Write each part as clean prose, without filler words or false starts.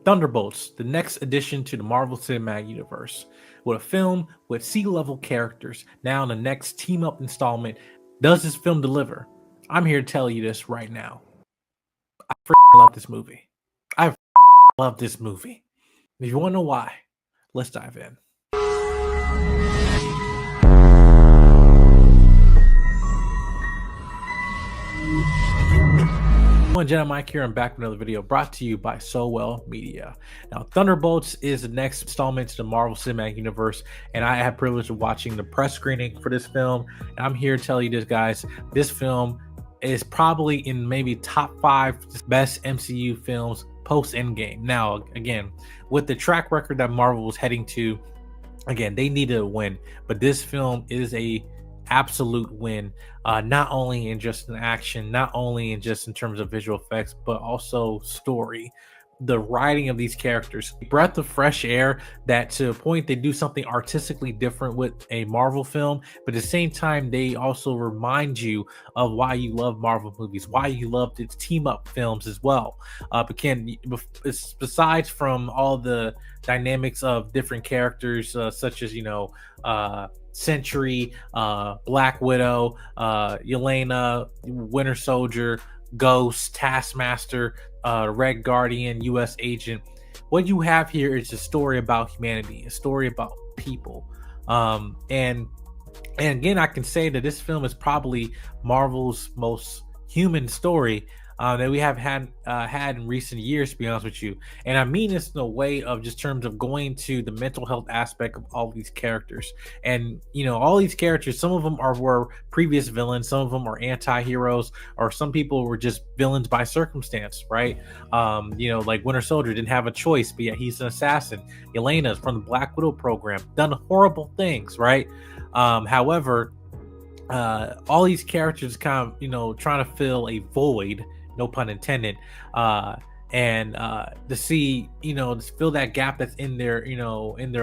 Thunderbolts, the next addition to the Marvel Cinematic Universe, with a film with sea-level characters. Now, the next team-up installment. Does this film deliver? I'm here to tell you this right now. I love this movie. I love this movie. If you want to know why, let's dive in. Jenna Mike here. I'm back with another video brought to you by Sowell Media. Now, Thunderbolts is the next installment to the Marvel Cinematic Universe, and I had privilege of watching the press screening for this film. And I'm here to tell you this, guys. This film is probably in maybe top 5 best MCU films post Endgame. Now, again, with the track record that Marvel was heading to, again, they needed a win, but this film is a absolute win, not only in just an action, not only in just in terms of visual effects, but also story. The writing of these characters, breath of fresh air, that to a point they do something artistically different with a Marvel film, but at the same time they also remind you of why you love Marvel movies, why you loved its team up films as well. Besides from all the dynamics of different characters, such as Sentry, Black Widow, Yelena, Winter Soldier, Ghost, Taskmaster, Red Guardian, U.S. Agent. What you have here is a story about humanity, a story about people. And again, I can say that this film is probably Marvel's most human story that we have had in recent years, to be honest with you. And I mean this in a way of just terms of going to the mental health aspect of all these characters. And all these characters, some of them were previous villains, some of them are anti-heroes, or some people were just villains by circumstance, right? Like Winter Soldier didn't have a choice, but yet he's an assassin. Yelena's from the Black Widow program, done horrible things, right? However, all these characters kind of trying to fill a void, no pun intended, and to see to fill that gap that's in their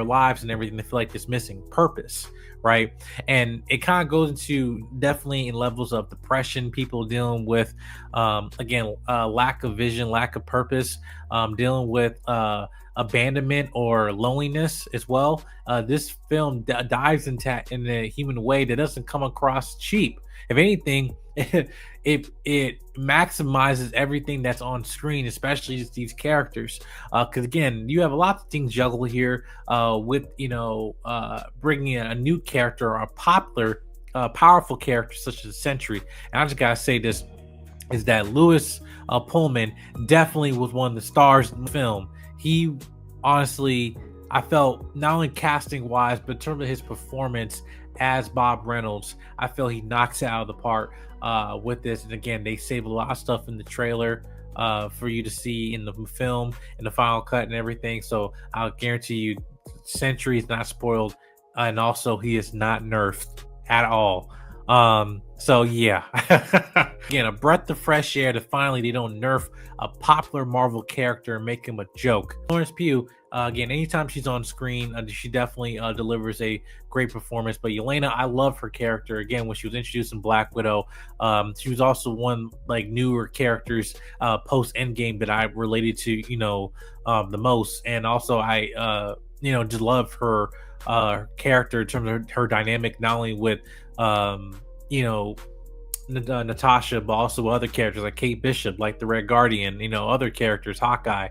lives and everything. They feel like it's missing purpose, right? And it kind of goes into definitely in levels of depression, people dealing with lack of vision, lack of purpose, dealing with abandonment or loneliness as well. This film dives into in a human way that doesn't come across cheap. If anything, it maximizes everything that's on screen, especially just these characters. Because again, you have a lot of things juggle here with bringing in a new character or a popular, powerful character such as Sentry. And I just gotta say this is that Louis Pullman definitely was one of the stars in the film. He honestly, I felt not only casting wise, but in terms of his performance as Bob Reynolds, I feel he knocks it out of the park with this. And again, they save a lot of stuff in the trailer for you to see in the film, in the final cut and everything. So I'll guarantee you, Sentry is not spoiled, and also he is not nerfed at all. So yeah, again, a breath of fresh air to finally they don't nerf a popular Marvel character and make him a joke. Florence Pugh, again, anytime she's on screen, she definitely delivers a great performance. But Yelena, I love her character. Again, when she was introduced in Black Widow, she was also one like newer characters post Endgame that I related to, the most. And also I, just love her character in terms of her dynamic, not only with Natasha, but also other characters like Kate Bishop, like the Red Guardian, other characters, Hawkeye,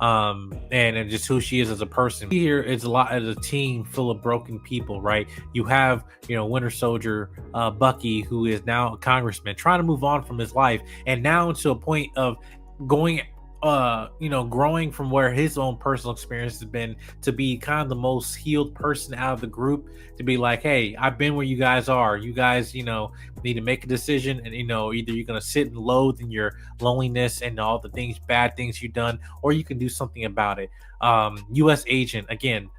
and just who she is as a person. Here is a lot as a team full of broken people, right? You have Winter Soldier, Bucky, who is now a congressman trying to move on from his life, and now to a point of going growing from where his own personal experience has been to be kind of the most healed person out of the group, to be like, hey, I've been where you guys are. You guys, need to make a decision, and either you're gonna sit and loathe in your loneliness and all the bad things you've done, or you can do something about it. U.S. Agent, again,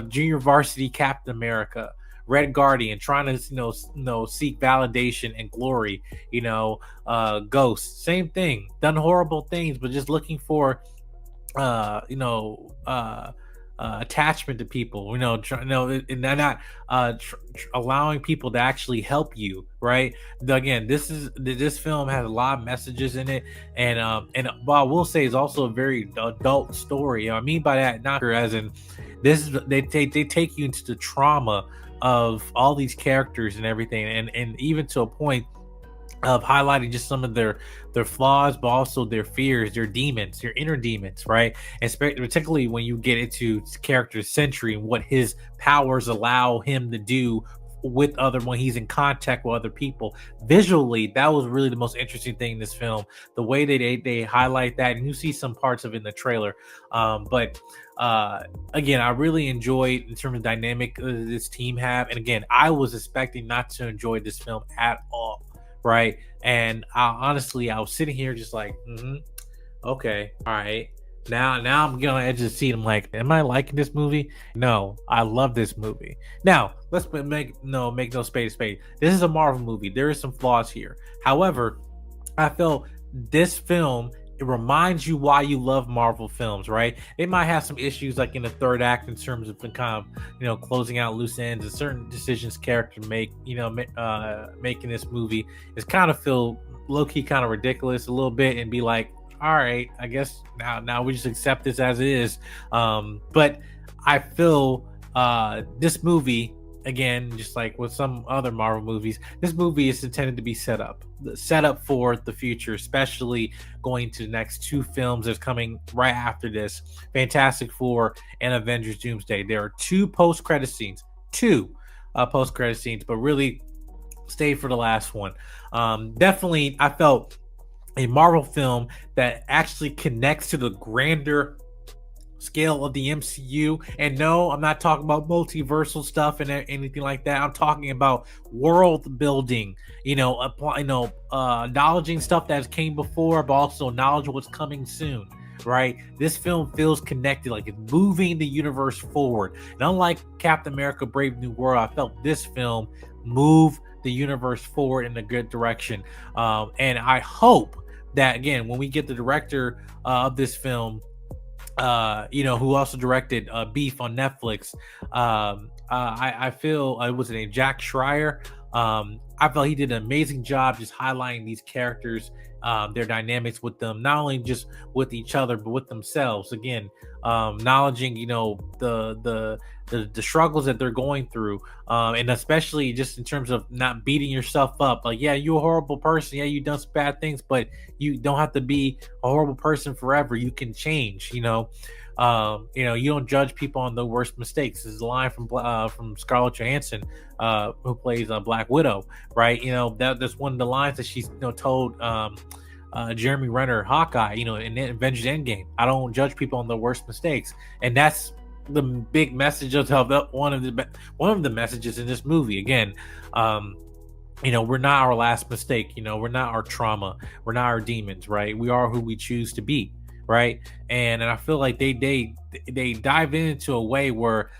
junior varsity Captain America, Red Guardian, trying to seek validation and glory. Ghost, same thing, done horrible things, but just looking for attachment to people, and they're not allowing people to actually help you, right? Again, this film has a lot of messages in it, and what I will say is also a very adult story. I mean by that, not as in this is they take you into the trauma of all these characters and everything, and even to a point of highlighting just some of their flaws, but also their fears, their demons, their inner demons, right? And particularly when you get into character Sentry and what his powers allow him to do with other when he's in contact with other people. Visually, that was really the most interesting thing in this film. The way they highlight that, and you see some parts of it in the trailer. But again, I really enjoyed in terms of dynamic this team have. And again, I was expecting not to enjoy this film at all, right? And honestly, I was sitting here just like, okay, all right. Now I'm getting on the edge of the seat. I'm like, am I liking this movie? No, I love this movie. Now let's make no spade a spade. This is a Marvel movie. There is some flaws here. However, I felt this film, it reminds you why you love Marvel films, right? It might have some issues like in the third act in terms of the kind of, closing out loose ends and certain decisions character make, making this movie is kind of feel low-key kind of ridiculous a little bit and be like, all right, I guess now we just accept this as it is. But I feel this movie, again, just like with some other Marvel movies, this movie is intended to be set up for the future, especially going to the next two films that's coming right after this, Fantastic Four and Avengers Doomsday. There are two post-credit scenes, but really stay for the last one. Definitely, I felt a Marvel film that actually connects to the grander scale of the MCU. And no, I'm not talking about multiversal stuff and anything like that. I'm talking about world building, acknowledging stuff that came before, but also acknowledging what's coming soon, right? This film feels connected, like it's moving the universe forward. And unlike Captain America Brave New World, I felt this film moved the universe forward in a good direction. And I hope that, again, when we get the director of this film, who also directed Beef on Netflix, I feel it was named Jack Schreier. I felt he did an amazing job just highlighting these characters, their dynamics with them, not only just with each other but with themselves. Again, acknowledging the struggles that they're going through, and especially just in terms of not beating yourself up. Like, yeah, you're a horrible person. Yeah, you've done some bad things, but you don't have to be a horrible person forever. You can change. You don't judge people on the worst mistakes. This is a line from Scarlett Johansson, who plays Black Widow, right? That's one of the lines that she's told Jeremy Renner, Hawkeye, in Avengers Endgame. I don't judge people on the worst mistakes, and that's the big message of one of the messages in this movie. Again, we're not our last mistake. We're not our trauma. We're not our demons, right? We are who we choose to be, right? And I feel like they dive into a way where,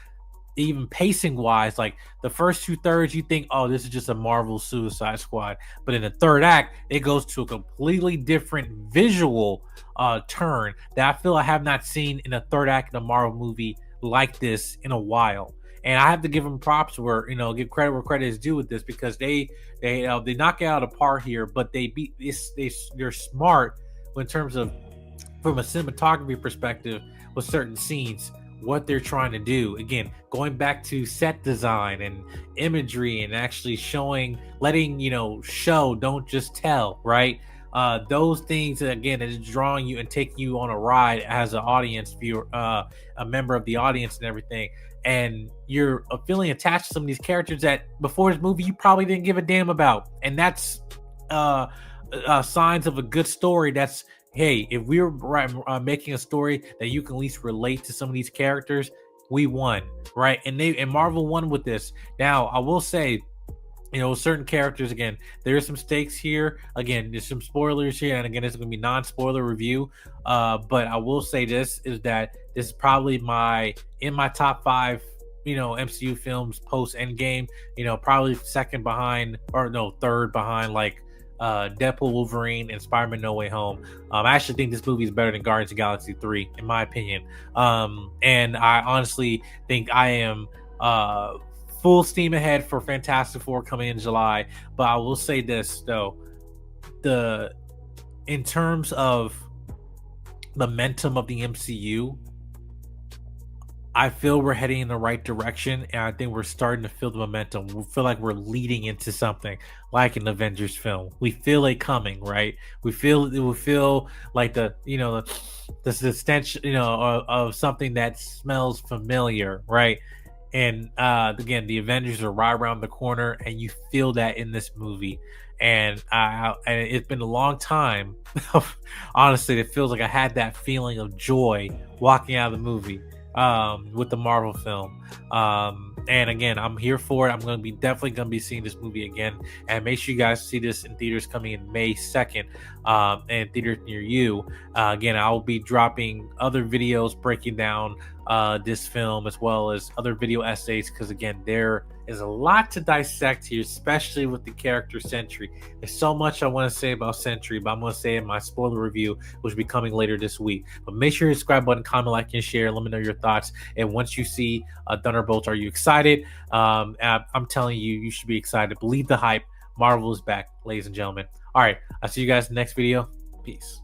even pacing wise, like the first 2/3, you think, oh, this is just a Marvel Suicide Squad, but in the third act, it goes to a completely different visual turn that I feel I have not seen in a third act in a Marvel movie like this in a while. And I have to give them props where, give credit where credit is due with this, because they knock it out of the park here, but they're smart in terms of, from a cinematography perspective, with certain scenes, what they're trying to do. Again, going back to set design and imagery and actually letting show, don't just tell, right? Those things, again, is drawing you and taking you on a ride as an audience viewer, a member of the audience and everything. And you're feeling attached to some of these characters that before this movie you probably didn't give a damn about. And that's signs of a good story. That's, hey, if we were making a story that you can at least relate to some of these characters, we won, right? And Marvel won with this. Now, I will say, certain characters, again, there are some stakes here. Again, there's some spoilers here, and again, it's going to be non-spoiler review. But I will say this is that this is probably in my top 5, MCU films post Endgame. Probably third behind like Deadpool, Wolverine, and Spider-Man No Way Home. I actually think this movie is better than Guardians of the Galaxy 3, in my opinion. And I honestly think I am full steam ahead for Fantastic Four coming in July. But I will say this though, in terms of momentum of the MCU, I feel we're heading in the right direction, and I think we're starting to feel the momentum. We feel like we're leading into something like an Avengers film. We feel it coming, right? We feel like the stench, of something that smells familiar, right? And again, the Avengers are right around the corner, and you feel that in this movie. And it's been a long time. Honestly, it feels like I had that feeling of joy walking out of the movie with the Marvel film. And again, I'm here for it. I'm going to be definitely going to be seeing this movie again. And make sure you guys see this in theaters coming in May 2nd, and theaters near you. Again, I'll be dropping other videos breaking down this film, as well as other video essays, because again, there is a lot to dissect here, especially with the character Sentry. There's so much I want to say about Sentry, but I'm going to say in my spoiler review, which will be coming later this week. But make sure you subscribe button, comment, like, and share. Let me know your thoughts. And once you see Thunderbolts, are you excited? I'm telling you, you should be excited. Believe the hype. Marvel is back, ladies and gentlemen. All right, I'll see you guys in the next video. Peace.